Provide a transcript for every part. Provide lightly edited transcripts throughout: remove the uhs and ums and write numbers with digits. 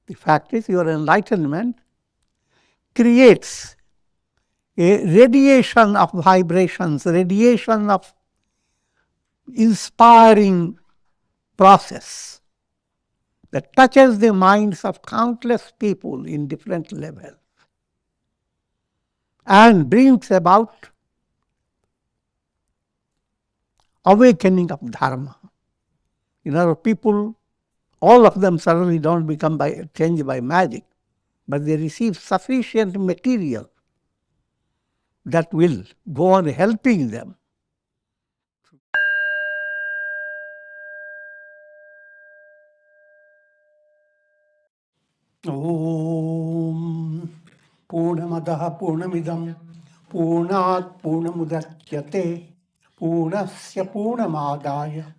The fact is, your enlightenment creates a radiation of vibrations, radiation of inspiring process that touches the minds of countless people in different levels and brings about awakening of dharma. People, all of them suddenly don't become changed by magic, but they receive sufficient material that will go on helping them. Om Purnamadaha Purnamidam Purnat Purnamudachyate Purnasya Purnamadaya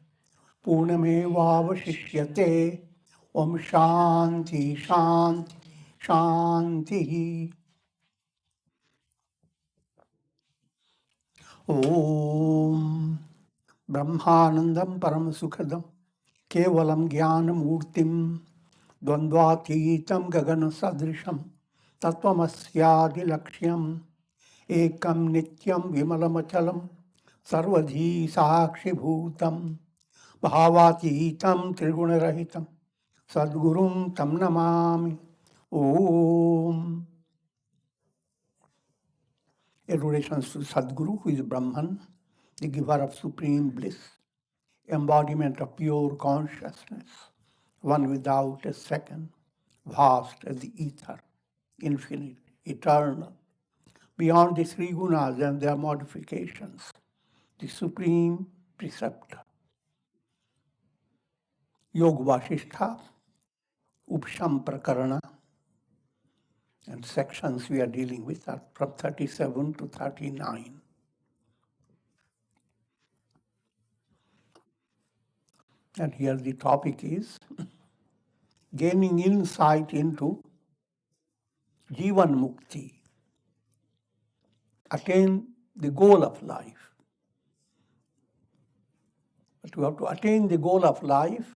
Purnamevavashishyate Om Shanti Shanti Shanti. Om Brahmanandam Paramasukhadam Kevalam Jnanamurtim Dvandvatītam Gagana Sadrisham Tatvamasyadi Lakshyam Ekam Nityam Vimalamachalam Sarvadhi Sakshi Bhutam Bhavatītam Triguna-rahitam Sadgurum Tam Namami. Om. Adorations to Sadguru, who is Brahman, the giver of supreme bliss, embodiment of pure consciousness, one without a second, vast as the ether, infinite, eternal, beyond the three gunas and their modifications, the supreme preceptor. Yoga Vasistha, Upasama Prakarana, and sections we are dealing with are from 37 to 39. And here the topic is gaining insight into Jivanmukti, attain the goal of life. But we have to attain the goal of life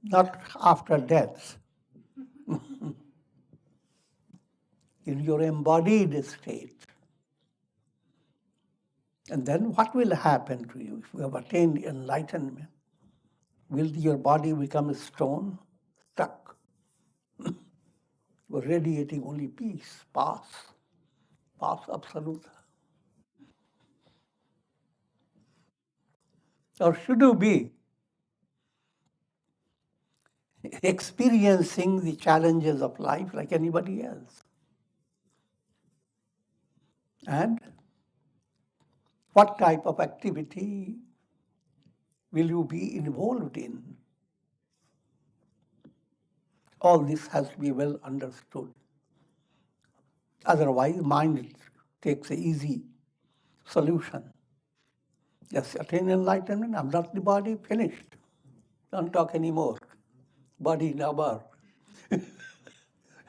not after death, in your embodied state. And then what will happen to you if you have attained enlightenment? Will your body become a stone, stuck? You are radiating only peace, pass absolute. Or should you be experiencing the challenges of life like anybody else? And what type of activity will you be involved in? All this has to be well understood. Otherwise, mind takes an easy solution. Just attain enlightenment, I'm not the body, finished. Don't talk anymore. Body never.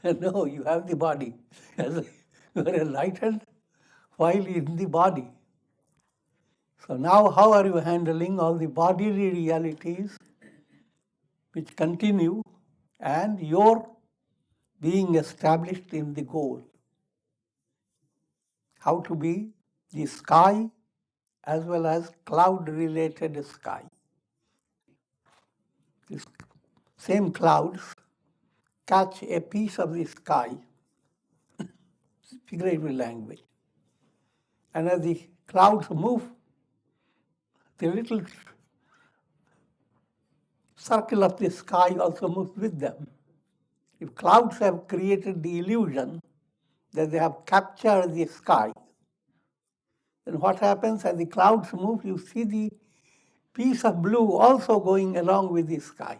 No, you have the body. You are enlightened while in the body. So now how are you handling all the bodily realities which continue and your being established in the goal? How to be the sky as well as cloud-related sky. These same clouds catch a piece of the sky, figurative language. And as the clouds move, the little circle of the sky also moves with them. If clouds have created the illusion that they have captured the sky, then what happens as the clouds move, you see the piece of blue also going along with the sky.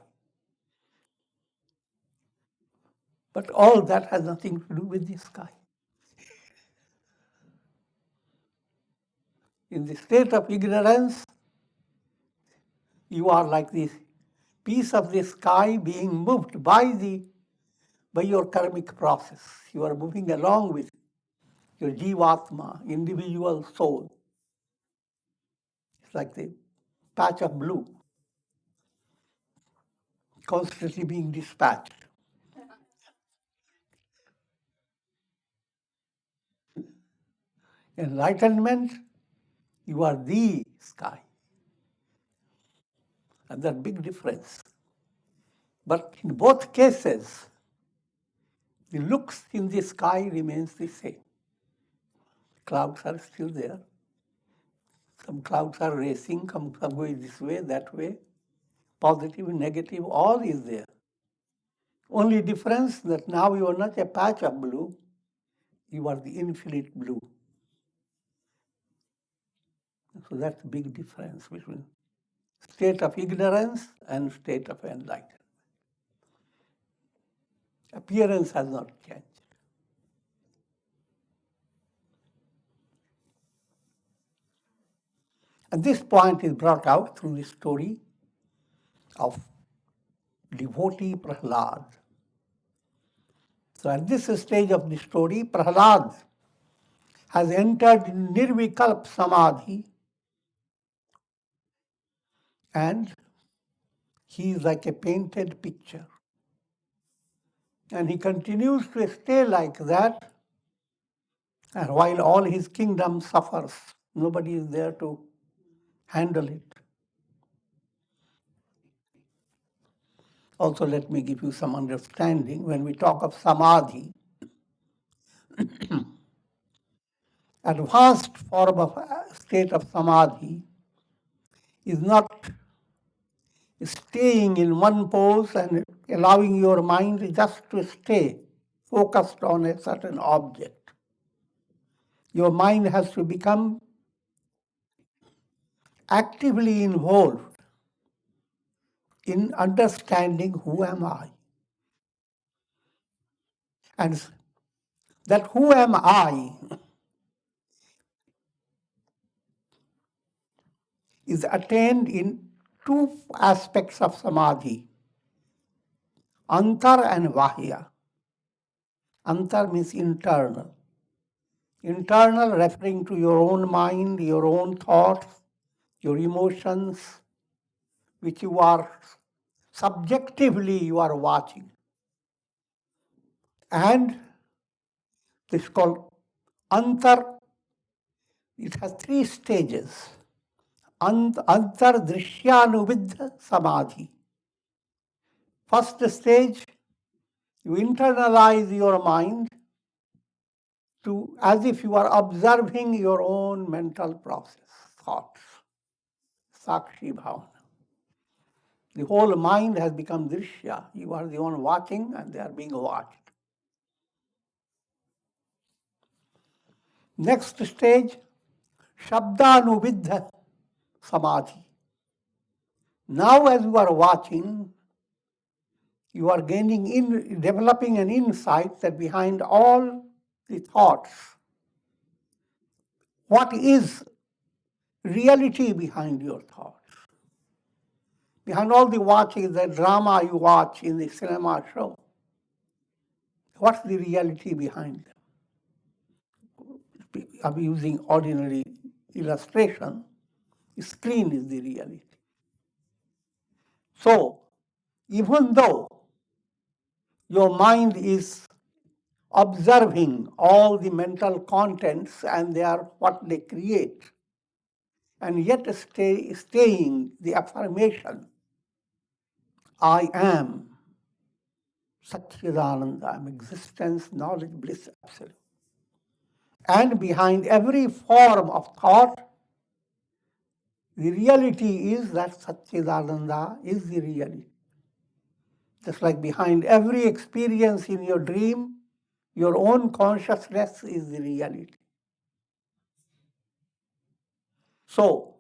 But all that has nothing to do with the sky. In the state of ignorance, you are like this piece of the sky being moved by your karmic process. You are moving along with your Jivatma, individual soul. It's like the patch of blue constantly being dispatched. Enlightenment, you are the sky. And that big difference. But in both cases, the looks in the sky remains the same. Clouds are still there. Some clouds are racing, some going this way, that way. Positive, negative, all is there. Only difference that now you are not a patch of blue, you are the infinite blue. So that's the big difference between state of ignorance and state of enlightenment. Appearance has not changed. And this point is brought out through the story of devotee Prahlada. So at this stage of the story, Prahlada has entered in nirvikalpa samadhi, and he is like a painted picture. And he continues to stay like that, and while all his kingdom suffers, nobody is there to handle it. Also, let me give you some understanding. When we talk of samadhi, advanced form of state of samadhi is not staying in one pose and allowing your mind just to stay focused on a certain object. Your mind has to become actively involved in understanding who am I. And that who am I is attained in two aspects of samadhi, Antar and Bahya. Antar means internal. Internal referring to your own mind, your own thoughts, your emotions, which you are subjectively you are watching. And this is called Antar. It has three stages. Antar drsyanuviddha samadhi. First stage, you internalize your mind to as if you are observing your own mental process, thoughts, sakshi bhavana. The whole mind has become drishya. You are the one watching and they are being watched. Next stage, sabdanuviddha samadhi. Now as you are watching, you are developing an insight that behind all the thoughts, what is reality behind your thoughts? Behind all the watching, the drama you watch in the cinema show, what's the reality behind them? I'm using ordinary illustration. The screen is the reality. So, even though your mind is observing all the mental contents and they are what they create, and yet staying the affirmation, I am Satchidananda, I am existence, knowledge, bliss, absolute. And behind every form of thought, the reality is that Satchidananda is the reality. Just like behind every experience in your dream, your own consciousness is the reality. So,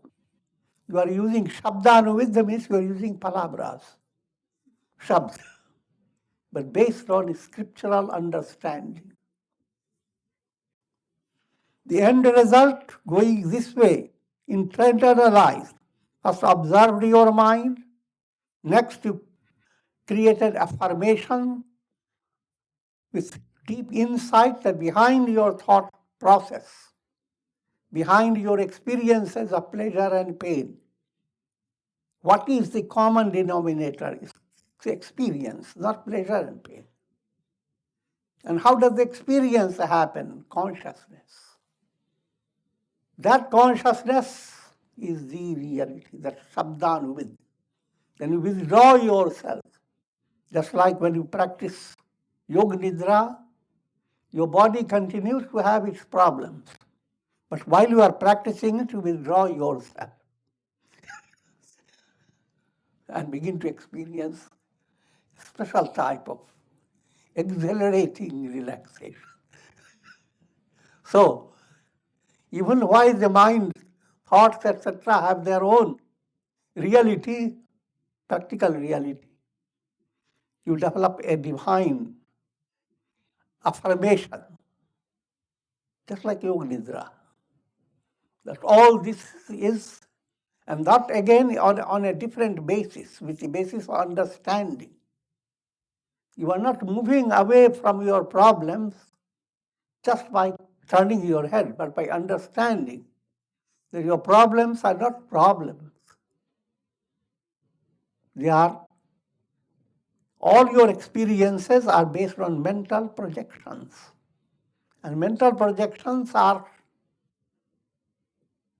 you are using sabdanuviddha means you are using palabras, shabd, but based on scriptural understanding. The end result going this way, internalized. First observed your mind, next you created affirmation with deep insight that behind your thought process, behind your experiences of pleasure and pain, what is the common denominator? It's experience, not pleasure and pain. And how does the experience happen? Consciousness. That consciousness is the reality, that sabdanuviddha. Then you withdraw yourself. Just like when you practice yoga nidra, your body continues to have its problems. But while you are practicing it, you withdraw yourself and begin to experience a special type of exhilarating relaxation. So, even while the mind, thoughts, etc., have their own reality, practical reality, you develop a divine affirmation, just like yoga nidra, that all this is, and that again on a different basis, with the basis of understanding. You are not moving away from your problems just by turning your head, but by understanding that your problems are not problems. They are, all your experiences are based on mental projections. And mental projections are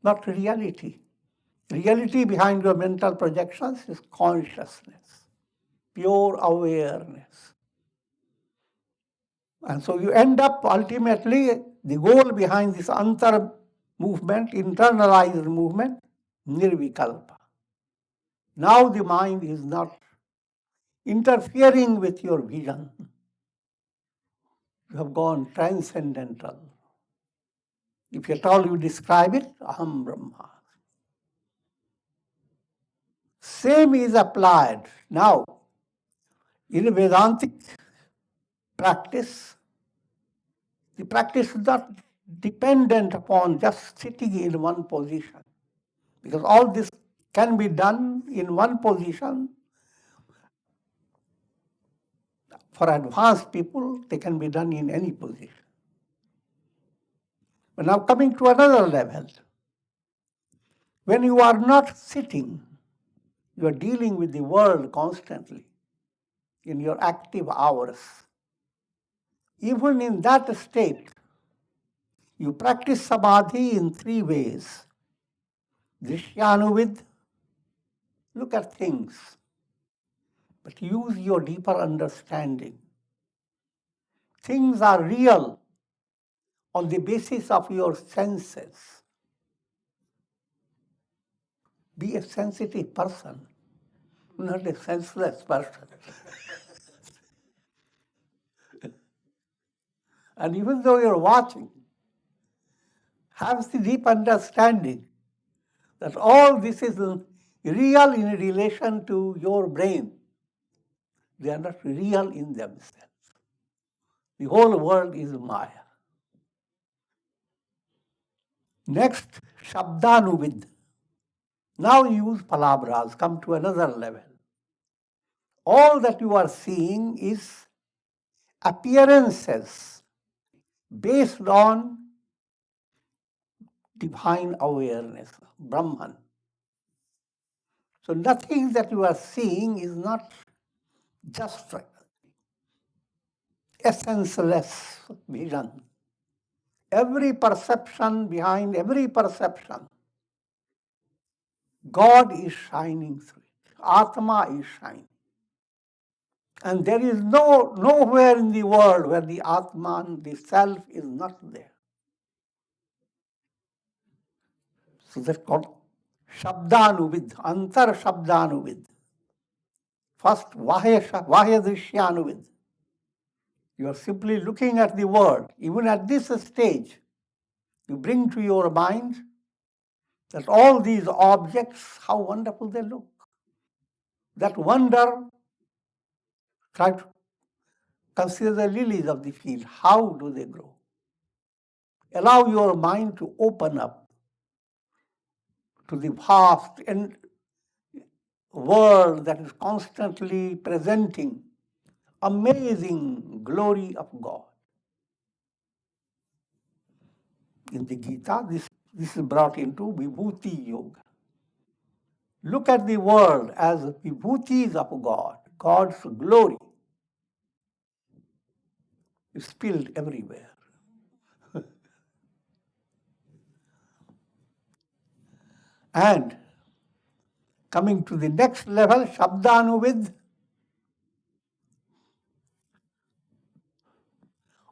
not reality. Reality behind your mental projections is consciousness, pure awareness. And so you end up ultimately, the goal behind this Antar movement, internalized movement, nirvikalpa. Now the mind is not interfering with your vision. You have gone transcendental. If at all you describe it, aham brahma. Same is applied now in a Vedantic practice. The practice is not dependent upon just sitting in one position, because all this can be done in one position. For advanced people, they can be done in any position. But now coming to another level, when you are not sitting, you are dealing with the world constantly in your active hours. Even in that state, you practice samadhi in three ways. Drsyanuviddha, look at things, but use your deeper understanding. Things are real on the basis of your senses. Be a sensitive person, not a senseless person. And even though you're watching, have the deep understanding that all this is real in relation to your brain. They are not real in themselves. The whole world is Maya. Next, sabdanuviddha. Now use palabras, come to another level. All that you are seeing is appearances based on divine awareness, Brahman. So nothing that you are seeing is not just essenceless vision. Every perception, behind every perception, God is shining through it. Atma is shining. And there is nowhere in the world where the Atman, the self, is not there. So that's called sabdanuviddha, Antar sabdanuviddha. First, Bahya drsyanuviddha. You are simply looking at the world. Even at this stage, you bring to your mind that all these objects, how wonderful they look. That wonder, try to consider the lilies of the field. How do they grow? Allow your mind to open up to the vast and world that is constantly presenting amazing glory of God. In the Gita, this is brought into Vibhuti Yoga. Look at the world as vibhutis of God. God's glory is spilled everywhere. And coming to the next level, sabdanuviddha,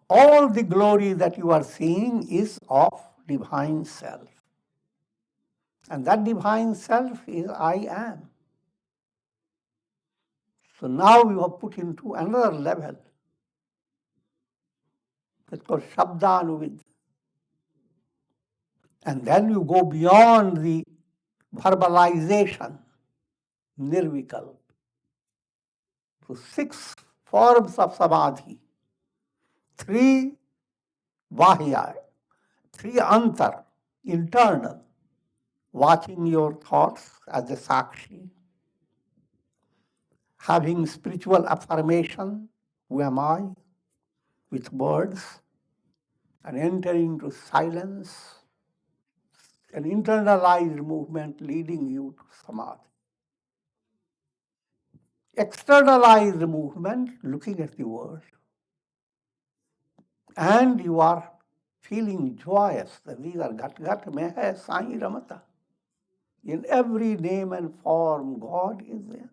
all the glory that you are seeing is of divine self. And that divine self is I am. So now you have put into another level. It's called sabdanuviddha. And then you go beyond the verbalization, nirvikalpa. So 6 forms of samadhi, 3 Bahya, 3 Antar, internal, watching your thoughts as a sakshi, having spiritual affirmation, who am I, with words, and entering into silence, an internalized movement leading you to samadhi. Externalized movement, looking at the world, and you are feeling joyous that these are Ghat Ghat Mein Hai Sai Ramata. In every name and form, God is there.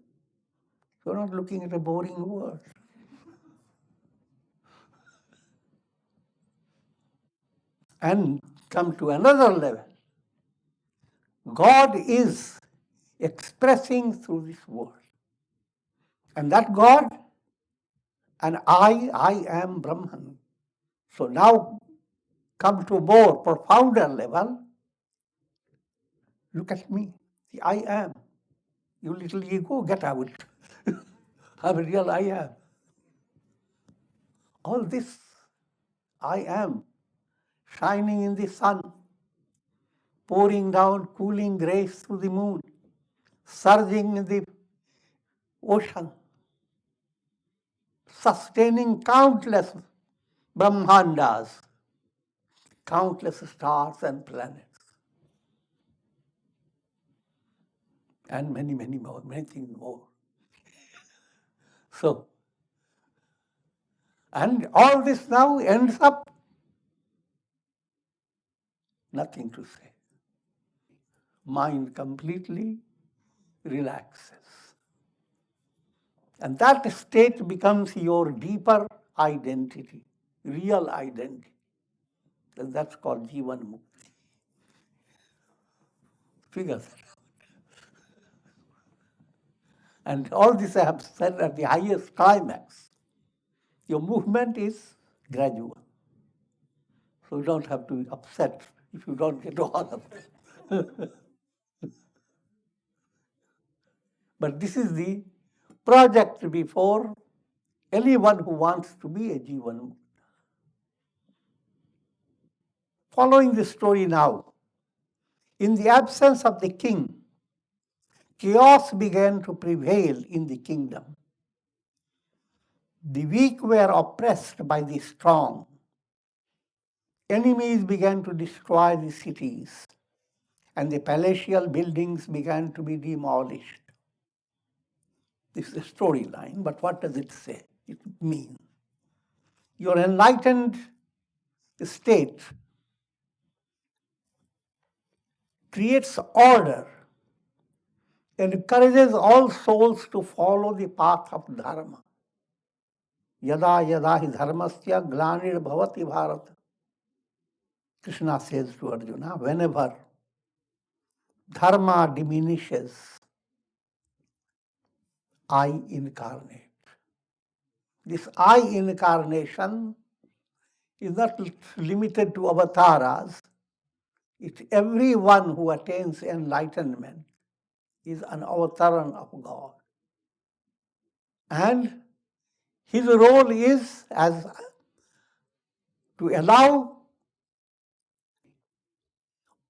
You're not looking at a boring world. And come to another level. God is expressing through this world. And that God and I am Brahman. So now come to a more profounder level. Look at me. The I am. You little ego, get out. I'm a real I am. All this I am, shining in the sun, pouring down cooling rays through the moon, surging in the ocean, sustaining countless brahmandas, countless stars and planets, and many, many more, many things more. So, and all this now ends up nothing to say. Mind completely relaxes. And that state becomes your deeper identity, real identity. And that's called Jivanmukti. Figure that out. And all this I have said at the highest climax. Your movement is gradual. So you don't have to be upset if you don't get all of it. But this is the project before anyone who wants to be a Jivanmukti. Following the story now, in the absence of the king, chaos began to prevail in the kingdom. The weak were oppressed by the strong. Enemies began to destroy the cities, and the palatial buildings began to be demolished. This is a storyline, but what does it say? It means your enlightened state creates order and encourages all souls to follow the path of dharma. Yada yada hi dharmasya glanir bhavati bharat. Krishna says to Arjuna, whenever dharma diminishes, I incarnate. This I incarnation is not limited to avataras. It's everyone who attains enlightenment is an avataran of God. And his role is as to allow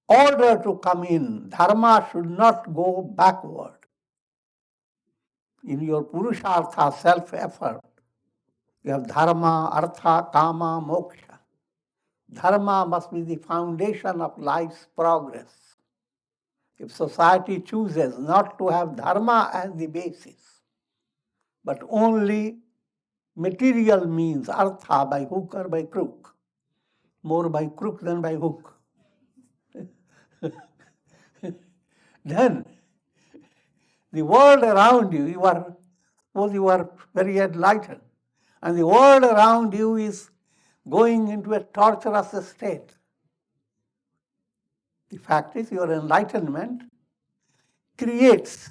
order to come in. Dharma should not go backward. In your purushartha, self-effort, you have dharma, artha, kama, moksha. Dharma must be the foundation of life's progress. If society chooses not to have dharma as the basis, but only material means, artha, by hook or by crook. More by crook than by hook. Then the world around you, suppose you are very enlightened, and the world around you is going into a torturous state. The fact is, your enlightenment creates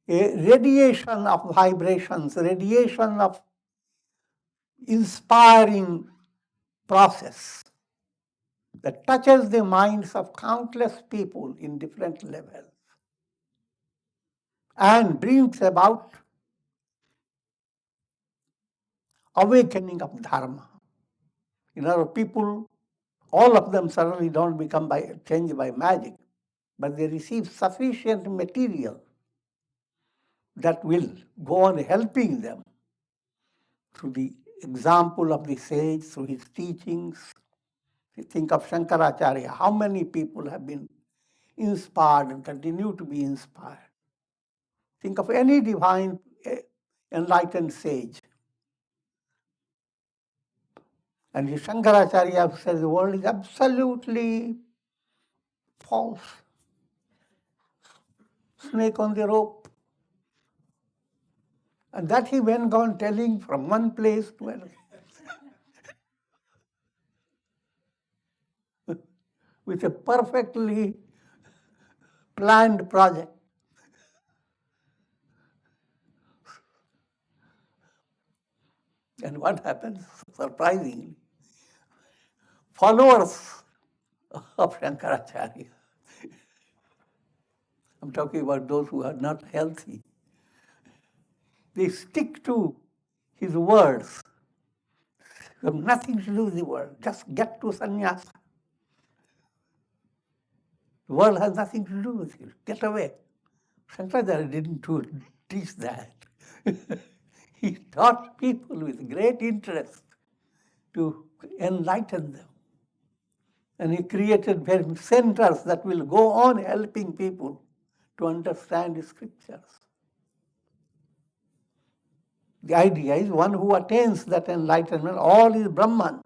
a radiation of vibrations, radiation of inspiring process that touches the minds of countless people in different levels and brings about awakening of dharma. In other people, all of them certainly don't become changed by magic, but they receive sufficient material that will go on helping them through the example of the sage, through his teachings. You think of Shankaracharya, how many people have been inspired and continue to be inspired. Think of any divine enlightened sage. And the Shankaracharya says the world is absolutely false. Snake on the rope. And that he went on telling from one place to another. With a perfectly planned project. And what happens? Surprisingly, followers of Shankaracharya, I'm talking about those who are not healthy, they stick to his words. You have nothing to do with the world. Just get to sannyasa. The world has nothing to do with you. Get away. Shankaracharya didn't teach that. He taught people with great interest to enlighten them. And he created centers that will go on helping people to understand the scriptures. The idea is one who attains that enlightenment, all is Brahman.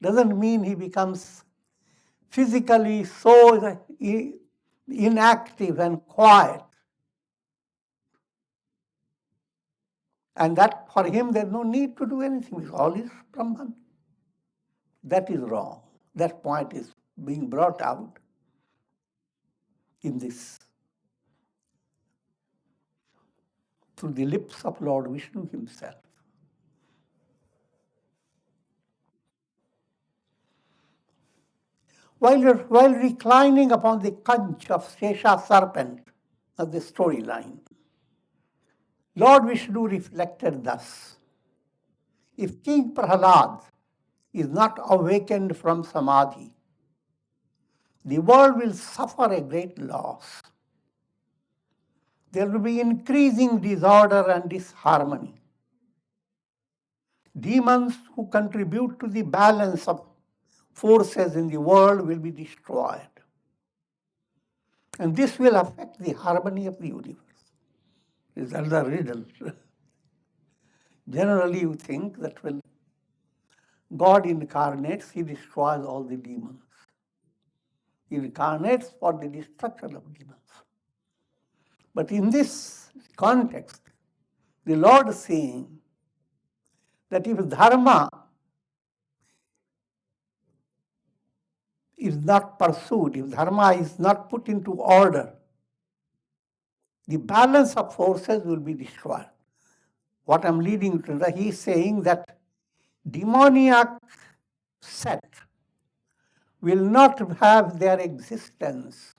Doesn't mean he becomes physically so inactive and quiet. And that for him there's no need to do anything, because all is Brahman. That is wrong. That point is being brought out in this through the lips of Lord Vishnu himself. While reclining upon the conch of Shesha serpent of the storyline, Lord Vishnu reflected thus: if King Prahlada is not awakened from samadhi, the world will suffer a great loss. There will be increasing disorder and disharmony. Demons who contribute to the balance of forces in the world will be destroyed. And this will affect the harmony of the universe. This is another riddle. Generally, you think that when God incarnates, he destroys all the demons. He incarnates for the destruction of demons. But in this context, the Lord is saying that if dharma is not pursued, if dharma is not put into order, the balance of forces will be destroyed. What I'm leading to, he is saying that demoniac set will not have their existence,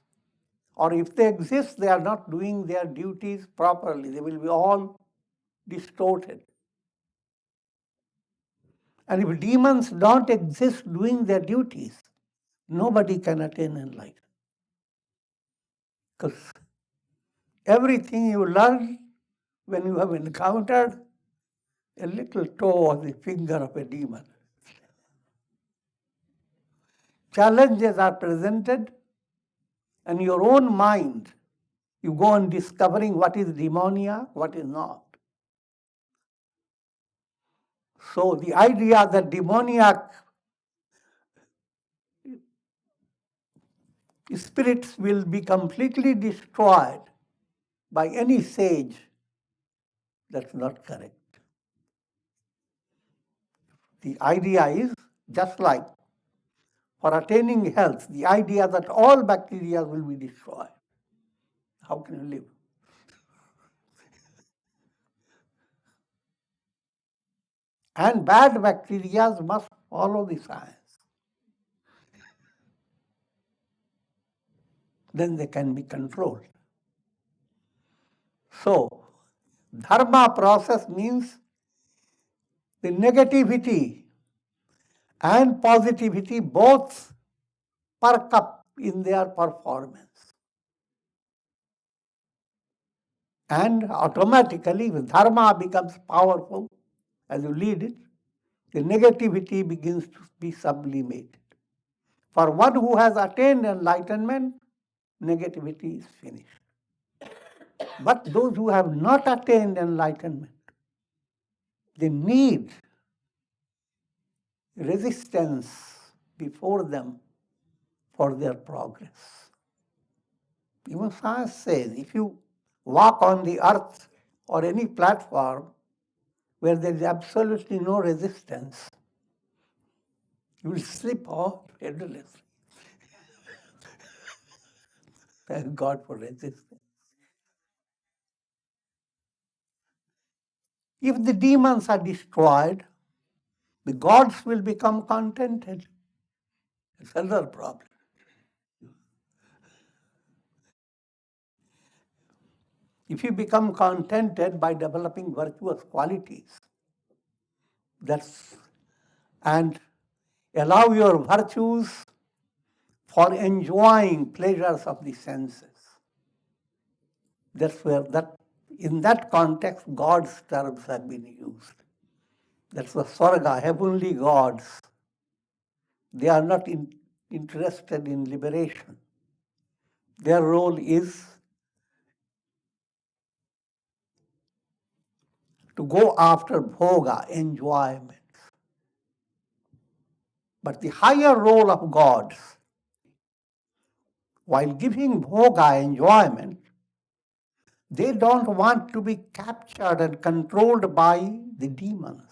or if they exist, they are not doing their duties properly. They will be all distorted. And if demons don't exist doing their duties, nobody can attain enlightenment. Because everything you learn when you have encountered a little toe or the finger of a demon. Challenges are presented, and your own mind, you go on discovering what is demoniac, what is not. So the idea that demoniac spirits will be completely destroyed by any sage, that's not correct. The idea is just like for attaining health, the idea that all bacteria will be destroyed. How can you live? And bad bacteria must follow the science. Then they can be controlled. So, dharma process means the negativity and positivity both perk up in their performance. And automatically, if dharma becomes powerful as you lead it, the negativity begins to be sublimated. For one who has attained enlightenment, negativity is finished. But those who have not attained enlightenment, they need resistance before them for their progress. Even science says if you walk on the earth or any platform where there is absolutely no resistance, you will slip off endlessly. Thank God for resistance. If the demons are destroyed, the gods will become contented. It's another problem. If you become contented by developing virtuous qualities, and allow your virtues for enjoying pleasures of the senses, that's where in that context God's terms have been used. That's the Swarga, heavenly gods. They are not interested in liberation. Their role is to go after bhoga, enjoyment. But the higher role of gods, while giving bhoga, enjoyment, they don't want to be captured and controlled by the demons.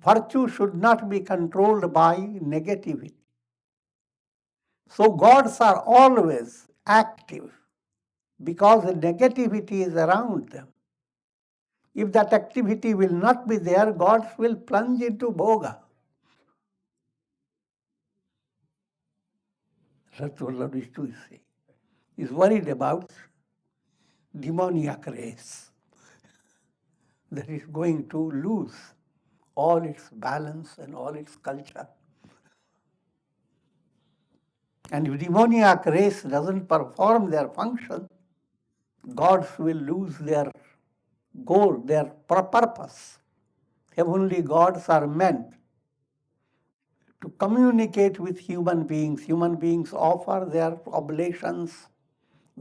Virtue should not be controlled by negativity. So gods are always active because the negativity is around them. If that activity will not be there, gods will plunge into bhoga. That's what Lord Vishnu is saying. He's worried about demoniac race that is going to lose all its balance and all its culture. And if demoniac race doesn't perform their function, gods will lose their goal, their purpose. Heavenly gods are meant to communicate with human beings. Human beings offer their oblations.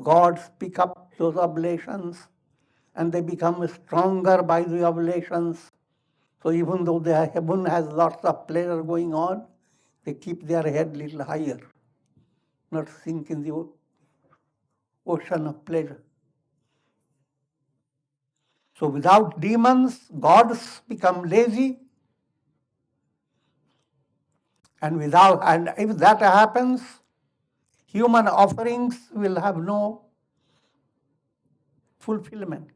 Gods pick up those oblations and they become stronger by the oblations. So even though heaven has lots of pleasure going on, they keep their head little higher, not sink in the ocean of pleasure. So without demons, gods become lazy. And if that happens, human offerings will have no fulfillment.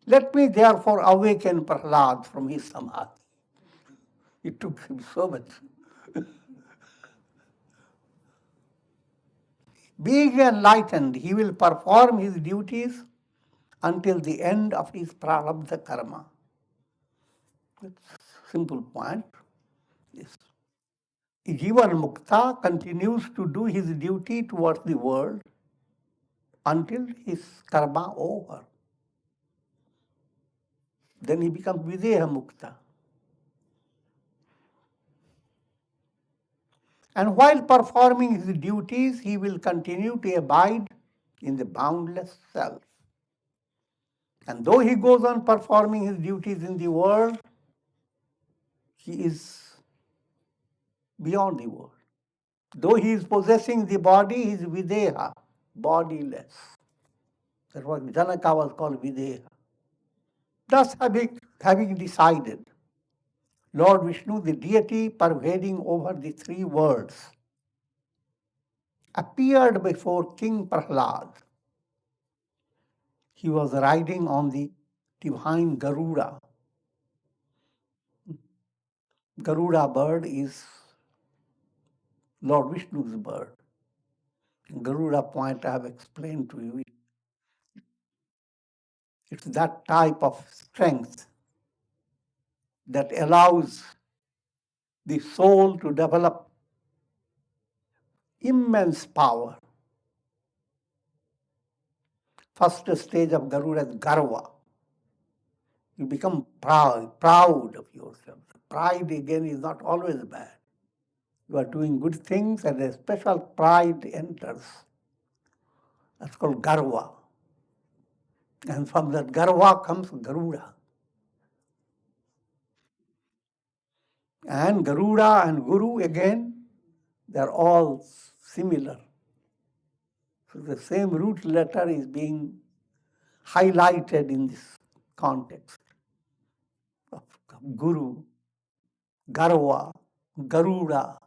Let me therefore awaken Prahlada from his samadhi. It took him so much. Being enlightened, he will perform his duties until the end of his prarabdha karma. That's a simple point. Yes. Jivanmukta continues to do his duty towards the world until his karma over. Then he becomes Videha Mukta. And while performing his duties, he will continue to abide in the boundless self. And though he goes on performing his duties in the world, he is beyond the world. Though he is possessing the body, he is videha, bodiless. That's what Janaka was called videha. Thus, having decided, Lord Vishnu, the deity pervading over the three worlds, appeared before King Prahlada. He was riding on the divine Garuda. Garuda bird is Lord Vishnu's bird. Garuda point I have explained to you. It's that type of strength that allows the soul to develop immense power. First stage of Garuda is Garva. You become proud of yourself. Pride again is not always bad. You are doing good things and a special pride enters. That's called Garva. And from that Garva comes Garuda. And Garuda and Guru again, they're all similar. So the same root letter is being highlighted in this context of Guru, Garva, Garuda.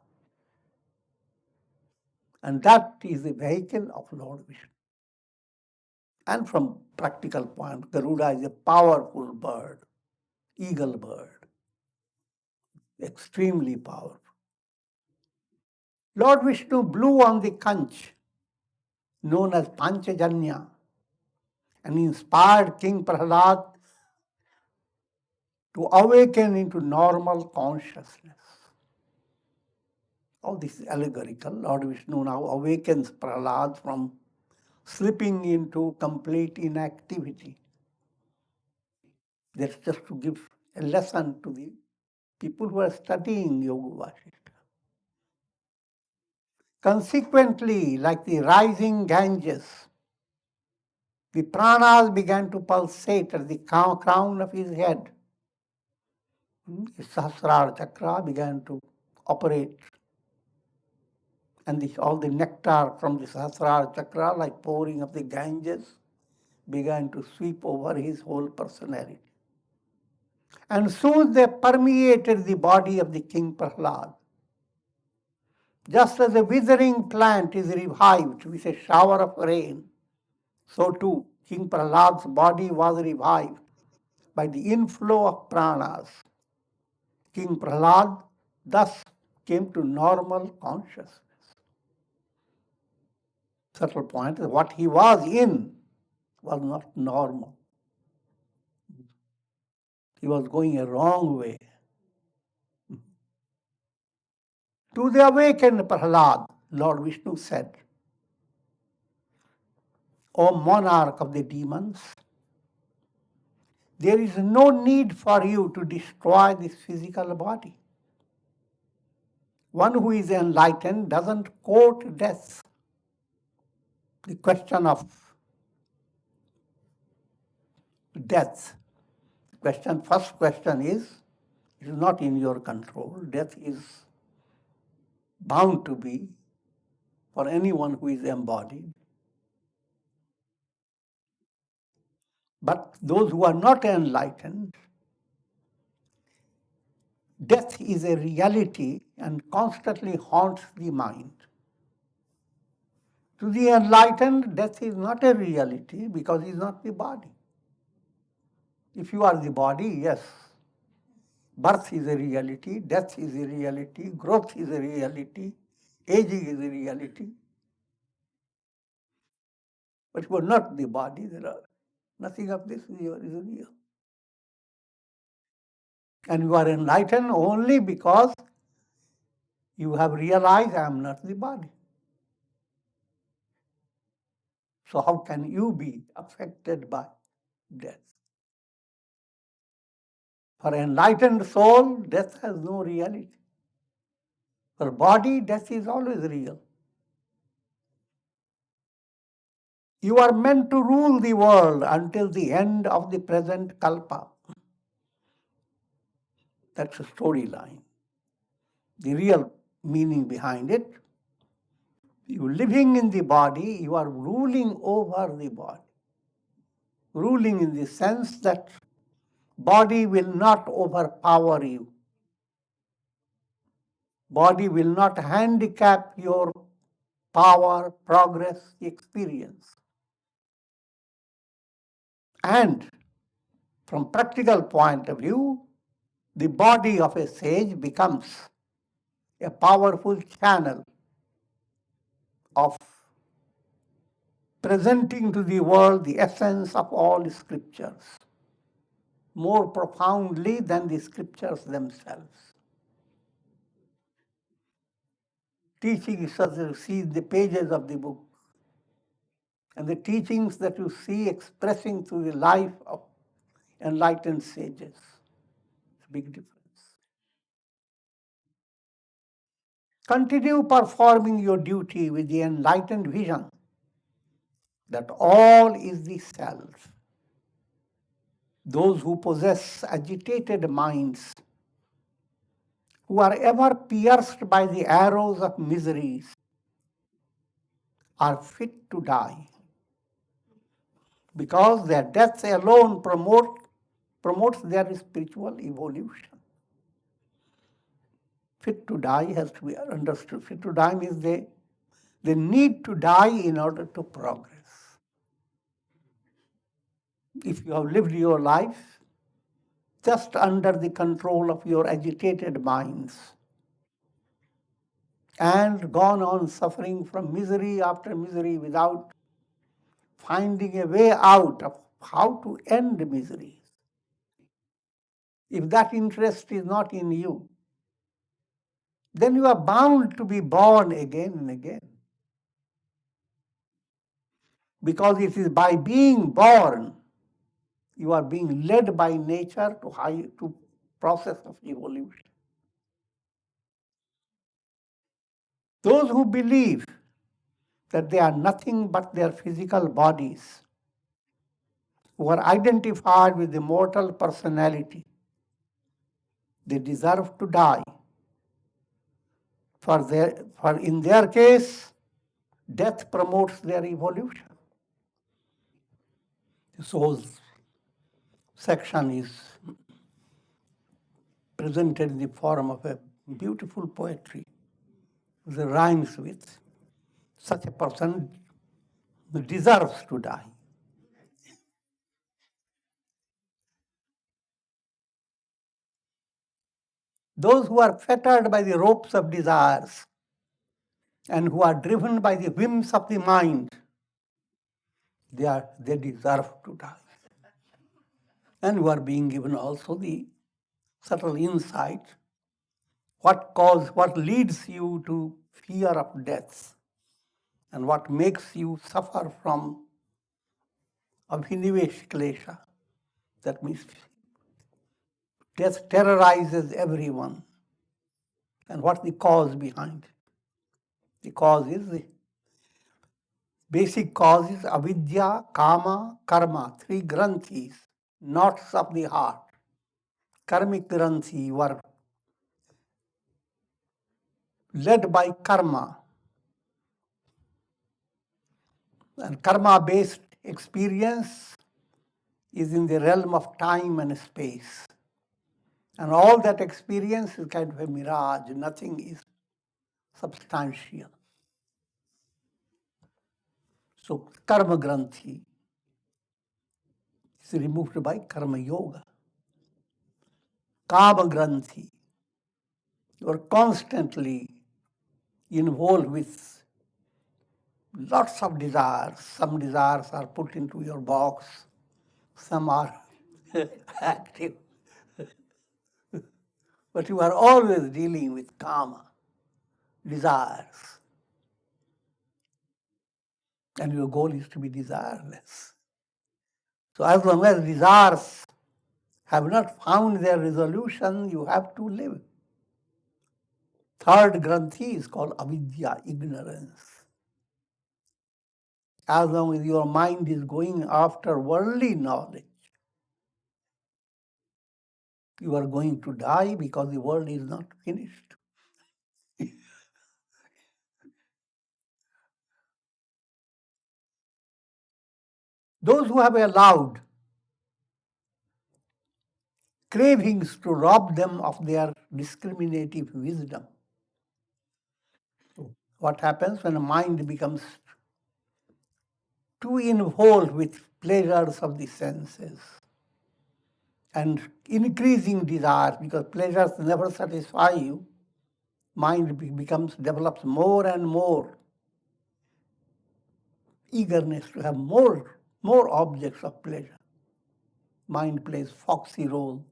And that is the vehicle of Lord Vishnu. And from practical point, Garuda is a powerful bird, eagle bird, extremely powerful. Lord Vishnu blew on the conch, known as Pancajanya, and inspired King Prahlada to awaken into normal consciousness. All this is allegorical. Lord Vishnu now awakens Prahlada from slipping into complete inactivity. That's just to give a lesson to the people who are studying Yoga Vasistha. Consequently, like the rising Ganges, the pranas began to pulsate at the crown of his head. The Sahasrara chakra began to operate. And all the nectar from the Sahasrara chakra, like pouring of the Ganges, began to sweep over his whole personality. And soon they permeated the body of the King Prahlada. Just as a withering plant is revived with a shower of rain, so too King Prahlada's body was revived by the inflow of pranas. King Prahlada thus came to normal consciousness. Subtle point is what he was in was not normal. He was going a wrong way. To the awakened Prahlada, Lord Vishnu said, O monarch of the demons, there is no need for you to destroy this physical body. One who is enlightened doesn't court death. The question of death. First question is, it is not in your control. Death is bound to be for anyone who is embodied. But those who are not enlightened, death is a reality and constantly haunts the mind. To the enlightened, death is not a reality because it is not the body. If you are the body, yes, birth is a reality, death is a reality, growth is a reality, aging is a reality. But you are not the body, nothing of this is real. And you are enlightened only because you have realized I am not the body. So how can you be affected by death? For enlightened soul, death has no reality. For body, death is always real. You are meant to rule the world until the end of the present kalpa. That's a storyline. The real meaning behind it, you living in the body, you are ruling over the body. Ruling in the sense that body will not overpower you. Body will not handicap your power, progress, experience. And from practical point of view, the body of a sage becomes a powerful channel of presenting to the world the essence of all scriptures, more profoundly than the scriptures themselves. Teaching is as you see the pages of the book, and the teachings that you see expressing through the life of enlightened sages. It's a big difference. Continue performing your duty with the enlightened vision that all is the self. Those who possess agitated minds, who are ever pierced by the arrows of miseries, are fit to die, because their death alone promotes their spiritual evolution. Fit to die has to be understood. Fit to die means they need to die in order to progress. If you have lived your life just under the control of your agitated minds and gone on suffering from misery after misery without finding a way out of how to end misery, if that interest is not in you, then you are bound to be born again and again. Because it is by being born, you are being led by nature to process of evolution. Those who believe that they are nothing but their physical bodies, who are identified with the mortal personality, they deserve to die. For in their case, death promotes their evolution. This whole section is presented in the form of a beautiful poetry. The rhymes with such a person deserves to die. Those who are fettered by the ropes of desires and who are driven by the whims of the mind, they deserve to die. And who are being given also the subtle insight, what leads you to fear of death and what makes you suffer from abhinivesh klesha. That means death terrorizes everyone. And what's the cause behind it? The basic cause is avidya, kama, karma, three granthis, knots of the heart. Karmic granthi, you are led by karma. And karma-based experience is in the realm of time and space. And all that experience is kind of a mirage. Nothing is substantial. So karma granthi is removed by karma yoga. Kama granthi, you are constantly involved with lots of desires. Some desires are put into your box, some are active. But you are always dealing with kama, desires. And your goal is to be desireless. So as long as desires have not found their resolution, you have to live. Third granthi is called avidya, ignorance. As long as your mind is going after worldly knowledge, you are going to die because the world is not finished. Those who have allowed cravings to rob them of their discriminative wisdom. What happens when a mind becomes too involved with pleasures of the senses and increasing desires, because pleasures never satisfy you, mind develops more and more eagerness to have more objects of pleasure. Mind plays foxy role.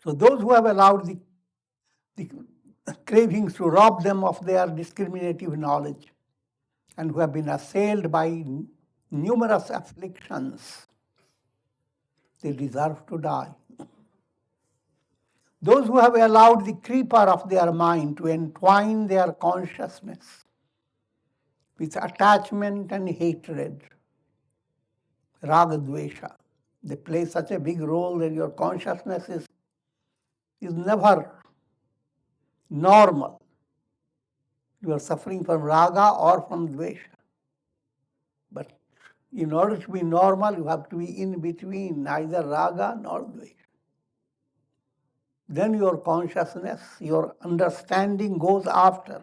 So those who have allowed the cravings to rob them of their discriminative knowledge and who have been assailed by numerous afflictions, they deserve to die. Those who have allowed the creeper of their mind to entwine their consciousness with attachment and hatred, raga dvesha, they play such a big role that your consciousness is never normal. You are suffering from raga or from dvesha. But in order to be normal, you have to be in between, neither raga nor dvesha. Then your consciousness, your understanding goes after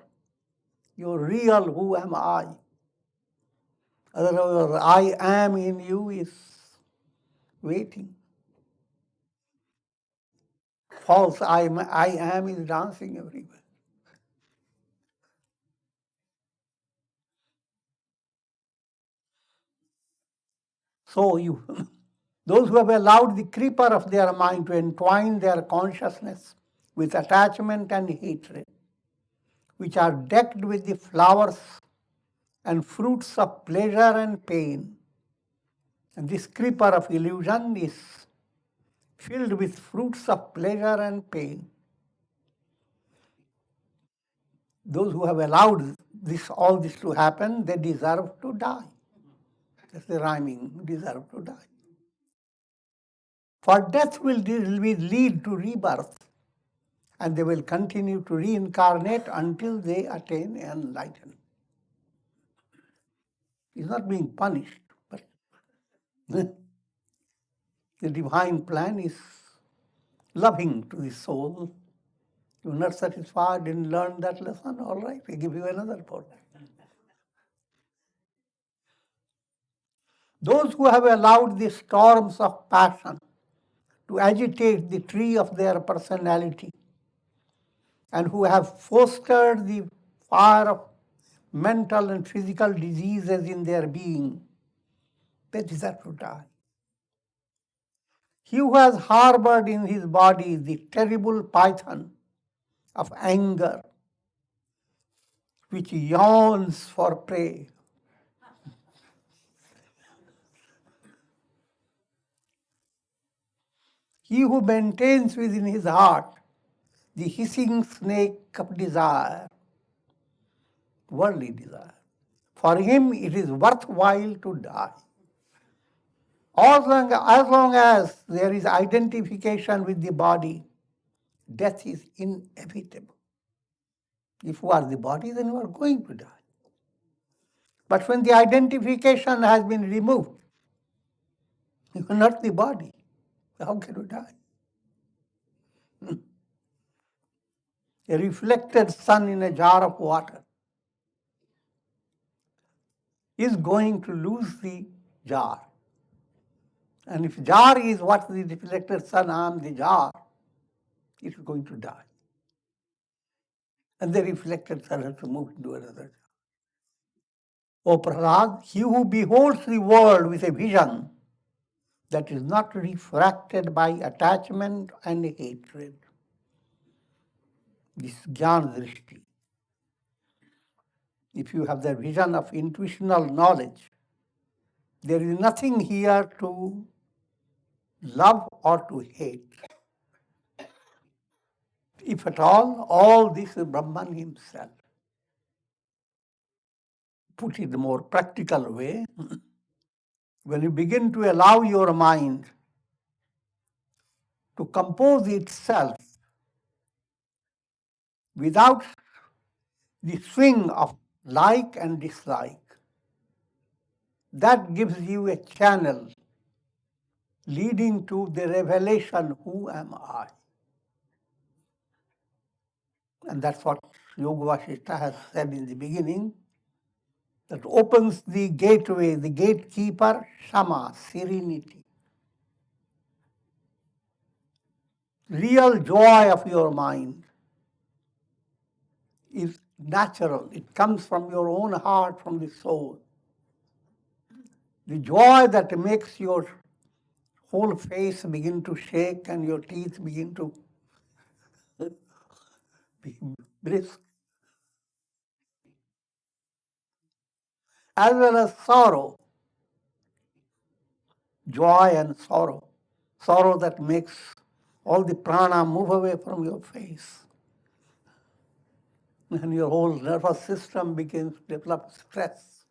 your real who am I. Otherwise, I am in you is waiting. False I am is dancing everywhere. So those who have allowed the creeper of their mind to entwine their consciousness with attachment and hatred, which are decked with the flowers and fruits of pleasure and pain. And this creeper of illusion is filled with fruits of pleasure and pain. Those who have allowed all this to happen, they deserve to die. That's the rhyming, deserve to die. For death will lead to rebirth, and they will continue to reincarnate until they attain enlightenment. He's not being punished, but the divine plan is loving to the soul. You're not satisfied, didn't learn that lesson, all right, we give you another portion. Those who have allowed the storms of passion to agitate the tree of their personality and who have fostered the fire of mental and physical diseases in their being, they deserve to die. He who has harbored in his body the terrible python of anger, which yawns for prey, he who maintains within his heart the hissing snake of desire, worldly desire, for him it is worthwhile to die. As long as there is identification with the body, death is inevitable. If you are the body, then you are going to die. But when the identification has been removed, you are not the body. How can you die? A reflected sun in a jar of water is going to lose the jar. And if jar is what the reflected sun, I am the jar, it is going to die. And the reflected sun has to move into another jar. O Prahlada, he who beholds the world with a vision that is not refracted by attachment and hatred, this Jnana-drsti. If you have the vision of intuitional knowledge, there is nothing here to love or to hate. If at all this is Brahman himself. put it the more practical way, when you begin to allow your mind to compose itself without the swing of like and dislike, that gives you a channel leading to the revelation, who am I? And that's what Yoga Vasistha has said in the beginning, that opens the gateway, the gatekeeper, shama, serenity. Real joy of your mind is natural. It comes from your own heart, from the soul. The joy that makes your whole face begin to shake and your teeth begin to be brisk, as well as sorrow, joy and sorrow. Sorrow that makes all the prana move away from your face. And your whole nervous system begins to develop stress.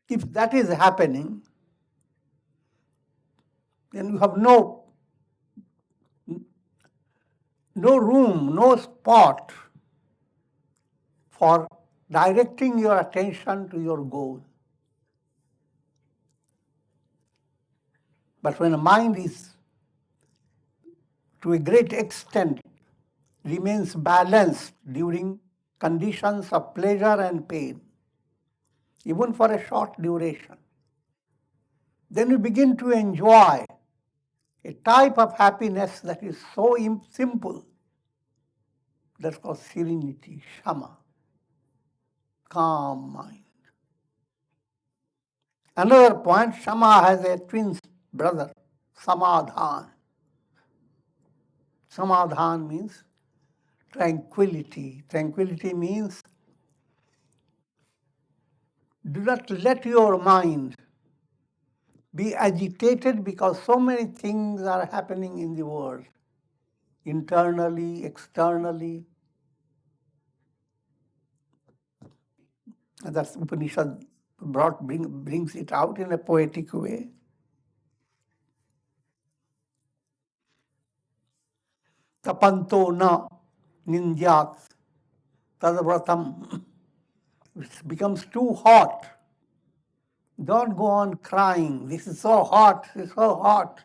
If that is happening, then you have no room, no spot for directing your attention to your goal. But when a mind is, to a great extent, remains balanced during conditions of pleasure and pain, even for a short duration, then you begin to enjoy a type of happiness that is so simple. That's called serenity, shama, calm mind. Another point, shama has a twin brother, samadhan. Samadhan means tranquility. Tranquility means do not let your mind be agitated because so many things are happening in the world, internally, externally. And that's Upanishad brings it out in a poetic way. Tapanto na nindyat tadvratam. It becomes too hot. Don't go on crying. This is so hot. It's so hot.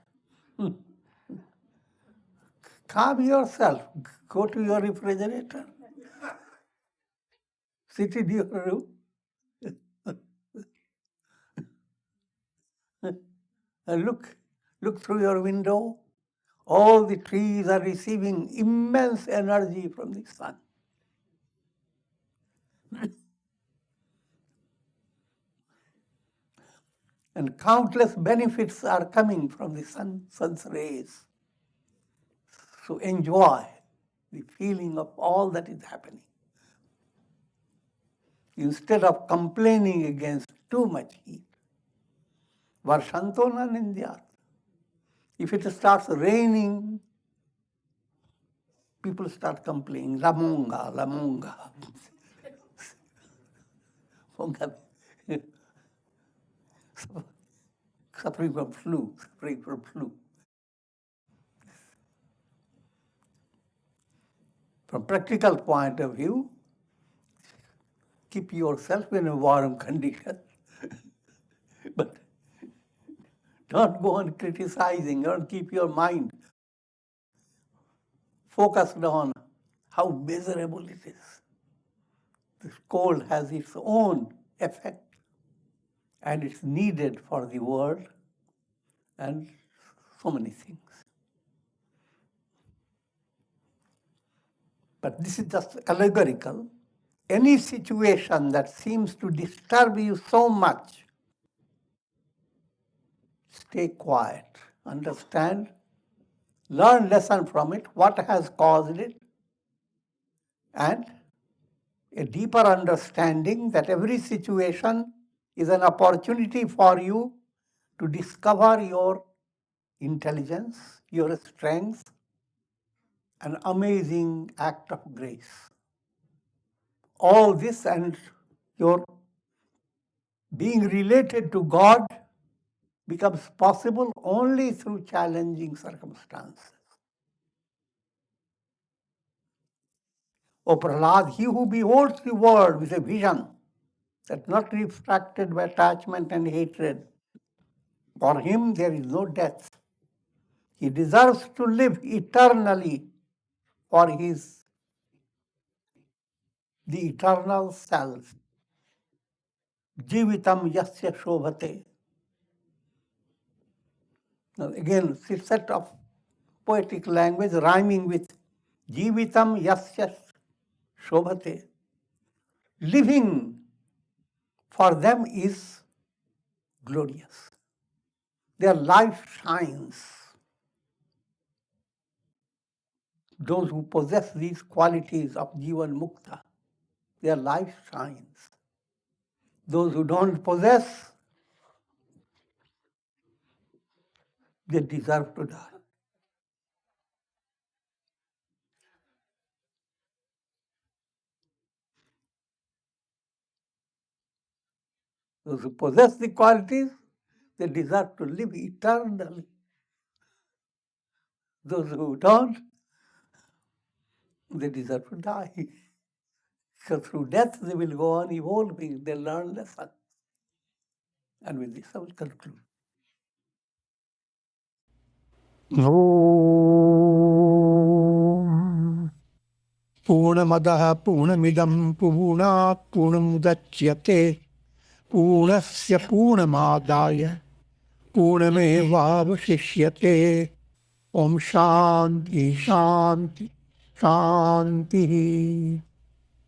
Calm yourself. Go to your refrigerator. Sit in your room. And look through your window. All the trees are receiving immense energy from the sun. And countless benefits are coming from the sun's rays. So enjoy the feeling of all that is happening. Instead of complaining against too much heat. Varshanto na nindyat. If it starts raining, people start complaining, lamunga, lamunga. Suffering from flu. From practical point of view, keep yourself in a warm condition. But don't go on criticizing, don't keep your mind focused on how miserable it is. This cold has its own effect and it's needed for the world and so many things. But this is just allegorical. Any situation that seems to disturb you so much, stay quiet, understand, learn lesson from it, what has caused it, and a deeper understanding that every situation is an opportunity for you to discover your intelligence, your strength, an amazing act of grace. All this and Your being related to God becomes possible only through challenging circumstances. O Prahlada, he who beholds the world with a vision that's not refracted by attachment and hatred, for him there is no death. He deserves to live eternally, for he is the eternal self. Jivitam, yasya, sobhate. Now again, it's a set of poetic language rhyming with Jivitam, yasya, sobhate. Living for them is glorious. Their life shines. Those who possess these qualities of Jivanmukta, their life shines. Those who don't possess, they deserve to die. Those who possess the qualities, they deserve to live eternally. Those who don't, they deserve to die. So through death, they will go on evolving. They learn lessons. And with this, I will conclude. Om Purnamadaha Purnamidam Purnat Purnamudachyate Purnasya Purnamadaya Purnamevavashishyate Om Shanti Shanti Shanti